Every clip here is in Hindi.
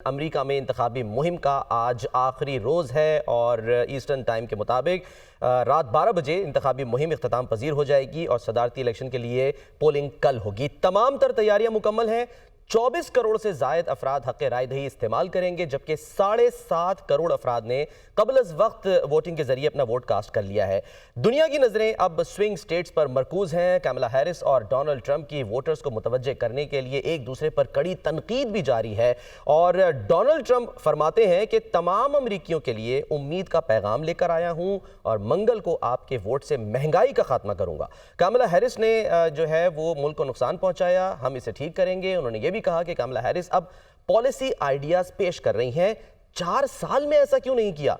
अमेरिका में इंतखाबी मुहिम का आज आखिरी रोज़ है और ईस्टर्न टाइम के मुताबिक रात 12 बजे इंतखाबी मुहिम इख्तिताम पजीर हो जाएगी और सदारती इलेक्शन के लिए पोलिंग कल होगी। तमाम तर तैयारियां मुकम्मल हैं। 24 करोड़ से जायद अफराद हक़ राय दही इस्तेमाल करेंगे, जबकि 7.5 करोड़ अफराद ने कबल अज़ वक्त वोटिंग के जरिए अपना वोट कास्ट कर लिया है। दुनिया की नज़रें अब स्विंग स्टेट्स पर मरकूज हैं। कमला हैरिस और डोनाल्ड ट्रंप की वोटर्स को मुतवज्जे करने के लिए एक दूसरे पर कड़ी तनकीद भी जारी है और डोनाल्ड ट्रंप फरमाते हैं कि तमाम अमरीकियों के लिए उम्मीद का पैगाम लेकर आया हूं और मंगल को आपके वोट से महंगाई का खात्मा करूंगा। कमला हैरिस ने जो है वो मुल्क को नुकसान पहुंचाया, हम इसे ठीक करेंगे। उन्होंने ये भी कहा कि कमला हैरिस अब पॉलिसी आइडियाज पेश कर रही हैं। 4 साल में ऐसा क्यों नहीं किया?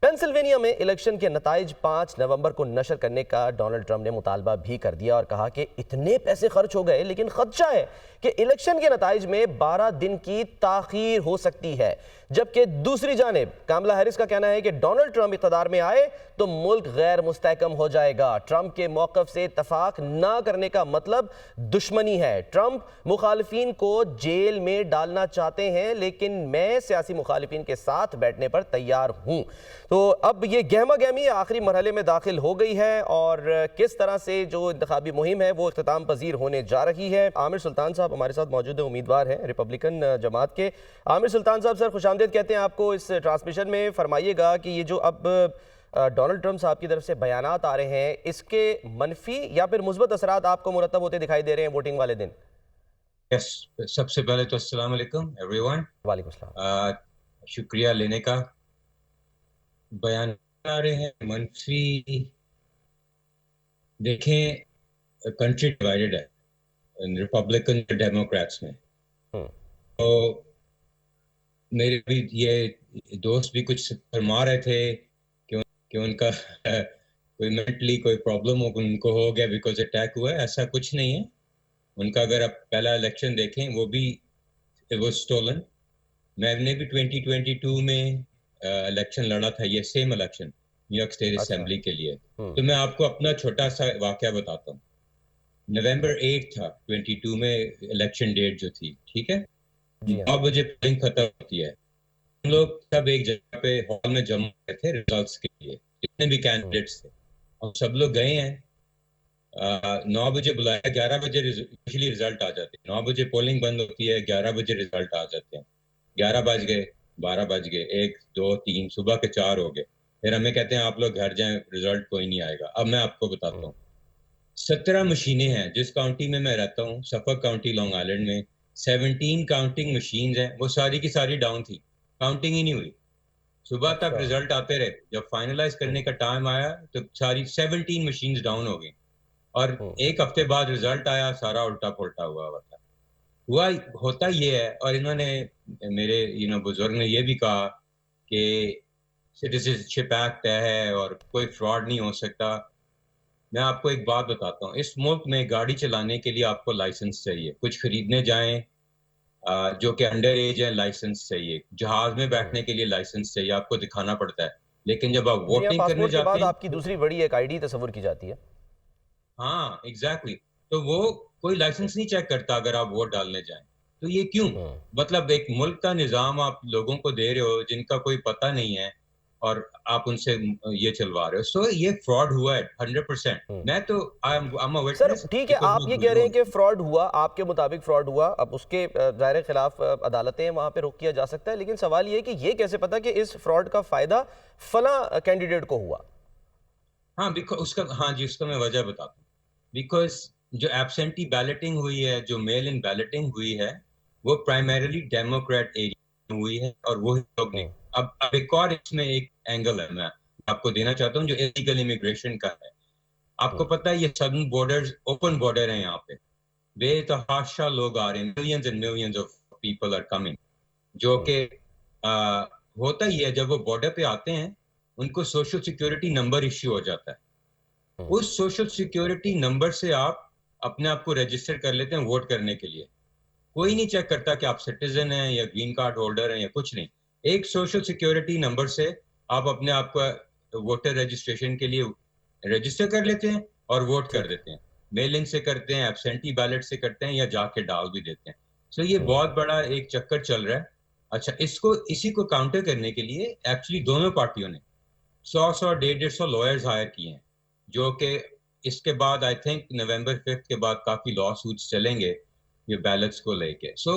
पेंसिल्वेनिया में इलेक्शन के नताइज 5 नवंबर को नशर करने का डोनाल्ड ट्रंप ने मुतालबा भी कर दिया और कहा कि इतने पैसे खर्च हो गए, लेकिन खदशा है कि इलेक्शन के नताइज में 12 दिन की ताखीर हो सकती है। जबकि दूसरी जानिब कमला हैरिस का कहना है कि डोनाल्ड ट्रंप इक़्तिदार में आए तो मुल्क गैर मुस्तहकम हो जाएगा। ट्रंप के मौक़िफ़ से इत्तफाक ना करने का मतलब दुश्मनी है। ट्रंप मुखालिफिन को जेल में डालना चाहते हैं, लेकिन मैं सियासी मुखालिफिन के साथ बैठने पर तैयार हूं। तो अब ये गहमा गहमी आखिरी मरहले में दाखिल हो गई है और किस तरह से जो इंतखाबी मुहिम है वो इख्तिताम पजीर होने जा रही है। आमिर सुल्तान साहब हमारे साथ मौजूद है, उम्मीदवार हैं रिपब्लिकन जमात के। आमिर सुल्तान साहब, सर खुशामदीद कहते हैं आपको इस ट्रांसमिशन में। फरमाइएगा कि ये जो अब डोनाल्ड ट्रंप साहब की तरफ से बयानात आ रहे हैं, इसके मनफी या फिर मुस्बत असरात आपको मुरतब होते दिखाई दे रहे हैं वोटिंग वाले दिन? यस, सबसे पहले तो अस्सलाम वालेकुम एवरीवन। वालेकुम सलाम। शुक्रिया लेने का। बयान आ रहे हैं मनफी। देखें, कंट्री डिवाइडेड है रिपब्लिकन डेमोक्रेट्स में। तो मेरे भी ये दोस्त भी कुछ फरमा रहे थे कि उनका कोई मेंटली कोई प्रॉब्लम उनको हो गया बिकॉज अटैक हुआ है। ऐसा कुछ नहीं है उनका। अगर आप पहला इलेक्शन देखें वो भी वो स्टोलन। मैंने भी 2022 में इलेक्शन लड़ा था, ये same election New York state assembly के लिए। तो मैं आपको अपना छोटा सा वाकया बताता हूँ। नवंबर 8 था 22 में इलेक्शन डेट जो थी, ठीक है। 9 बजे पोलिंग खत्म होती है। हम लोग सब एक जगह पे हॉल में जमा हुए थे रिजल्ट्स के लिए, जितने भी कैंडिडेट्स थे। हम सब लोग गए हैं। 9 बजे बुलाया, 11 बजे यूजुअली रिजल्ट आ जाते हैं। 9 बजे पोलिंग बंद होती है, 11 बजे रिजल्ट आ जाते हैं। 11 बज गए, 12 बज गए, 1, 2, 3, सुबह के 4 हो गए। फिर हमें कहते हैं आप लोग घर जाएं, रिजल्ट कोई नहीं आएगा। अब मैं आपको बताता हूँ, 17 मशीनें हैं जिस काउंटी में मैं रहता हूँ, सफक काउंटी, लॉन्ग आइलैंड में। 17 काउंटिंग मशीन हैं, वो सारी की सारी डाउन थी, काउंटिंग ही नहीं हुई। सुबह तक रिजल्ट आते रहे, जब फाइनलाइज करने का टाइम आया तो सारी 17 मशीन डाउन हो गई और एक हफ्ते बाद रिजल्ट आया, सारा उल्टा पुल्टा हुआ था। हुआ होता ये है। और इन्होंने, मेरे बुजुर्ग ने ये भी कहा कि सिटीजनशिप एक्ट है और कोई फ्रॉड नहीं हो सकता। मैं आपको एक बात बताता हूँ, इस मुल्क में गाड़ी चलाने के लिए आपको लाइसेंस चाहिए। कुछ खरीदने जाएं जो कि अंडर एज है, लाइसेंस चाहिए। जहाज में बैठने के लिए लाइसेंस चाहिए, आपको दिखाना पड़ता है। लेकिन जब आप वोटिंग करने पासपोर्ट के जाते बाद हैं, आपकी दूसरी बड़ी एक आईडी तस्वुर की जाती है। हाँ एग्जैक्टली, तो वो कोई लाइसेंस नहीं चेक करता अगर आप वोट डालने जाएं। तो ये क्यों? मतलब एक मुल्क का निजाम आप लोगों को दे रहे हो जिनका कोई पता नहीं है और आप उनसे ये चलवा रहे हो। सो ये फ्रॉड हुआ है 100%। मैं तो सर ठीक है, आप ये कह रहे हैं कि फ्रॉड हुआ, आपके मुताबिक फ्रॉड हुआ। अब उसके दायरे खिलाफ अदालतें वहां पे रुख किया जा सकता है, लेकिन सवाल ये है कि ये कैसे पता कि इस फ्रॉड का फायदा फला कैंडिडेट को हुआ? हाँ बिकॉज उसका, हाँ जी, उसका मैं वजह बताता हूँ। बिकॉज जो एब्सेंटी बैलेटिंग हुई है, जो मेल इन बैलेटिंग हुई है, वो प्राइमरीली डेमोक्रेट एरिया में हुई है और वो लोग नहीं। अब एक और इसमें एक एंगल है मैं आपको देना चाहता हूँ, जो इलीगल इमिग्रेशन का है। आपको पता है ये सदर्न बॉर्डर्स ओपन बॉर्डर है, यहाँ पे बेतहाशा लोग आ रहे हैं, millions and millions of people are coming. जो कि होता ही है, जब वो बॉर्डर पे आते हैं उनको सोशल सिक्योरिटी नंबर इश्यू हो जाता है। उस सोशल सिक्योरिटी नंबर से आप अपने आप को रजिस्टर कर लेते हैं वोट करने के लिए। कोई नहीं चेक करता कि आप सिटीजन हैं या ग्रीन कार्ड होल्डर हैं या कुछ नहीं। एक सोशल सिक्योरिटी नंबर से आप अपने आप को वोटर रजिस्ट्रेशन के लिए रजिस्टर कर लेते हैं और वोट कर देते हैं। मेल इन से करते हैं, एब्सेंटी बैलेट से करते हैं या जाके डाल भी देते हैं। सो ये बहुत बड़ा एक चक्कर चल रहा है। अच्छा, इसी को काउंटर करने के लिए एक्चुअली दोनों पार्टियों ने 100 150 लॉयर्स हायर किए हैं, जो कि इसके बाद आई थिंक नवंबर 5 के बाद काफी लॉ सूट्स चलेंगे ये बैलेट्स को लेके। सो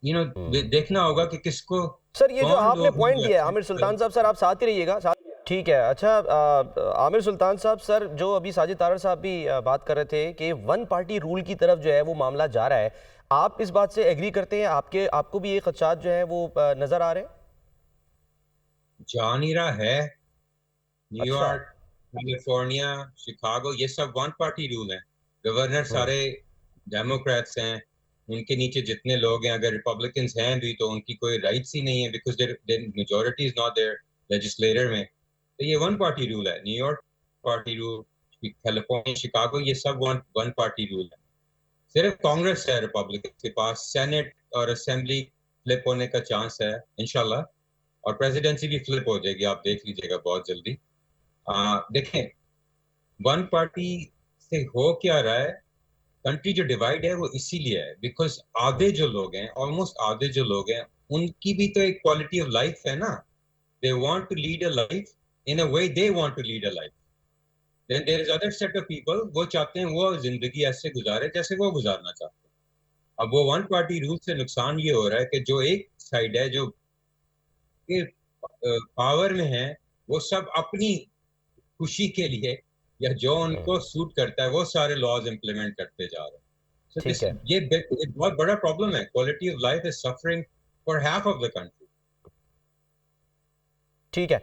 देखना होगा कि किसको सर ये जो कौन आपने लोग पॉइंट जो दिया आमिर सुल्तान साहब, सर आप साथ ही रहिएगा ठीक है। अच्छा आमिर सुल्तान साहब, सर जो अभी साजिद तारड़ साहब भी बात कर रहे थे कि वन पार्टी रूल की तरफ जो है वो मामला जा रहा है, आप इस बात से एग्री करते हैं? आपको भी ये खदशात जो है वो नजर आ रहे हैं? जा नहीं रहा है। अच्छा। न्यूयॉर्क, कैलिफोर्निया, शिकागो, ये सब वन पार्टी रूल है। गवर्नर हम्म। सारे डेमोक्रेट्स हैं, उनके नीचे जितने लोग हैं, अगर रिपब्लिकन्स हैं भी तो उनकी कोई राइट्स ही नहीं है, because their majority is not their legislator में। तो ये वन पार्टी रूल है। New York party rule, California, Chicago, ये सब वन वन पार्टी रूल है। सिर्फ कांग्रेस है रिपब्लिकन के पास, सेनेट और असेंबली फ्लिप होने का चांस है इंशाल्लाह, और प्रेसिडेंसी भी फ्लिप हो जाएगी, आप देख लीजिएगा बहुत जल्दी। देखें, वन पार्टी से हो क्या रहा है, कंट्री जो डिवाइड है वो इसीलिए है बिकॉज आधे जो लोग हैं, ऑलमोस्ट आधे जो लोग हैं, उनकी भी तो एक क्वालिटी ऑफ लाइफ है ना। They want to lead a life in a way they want to lead a life. Then there is other set of people, वो चाहते हैं वो जिंदगी ऐसे गुजारे जैसे वो गुजारना चाहते हैं। अब वो वन पार्टी रूल से नुकसान ये हो रहा है कि जो एक साइड है, जो पावर में है, वो सब अपनी खुशी के लिए या जो उनको सूट करता है वो सारे लॉज इंप्लीमेंट करते जा रहे हैं। सो ठीक दिस है। ये एक बहुत बड़ा प्रॉब्लम है। Quality of life is suffering for half of the country. ठीक है।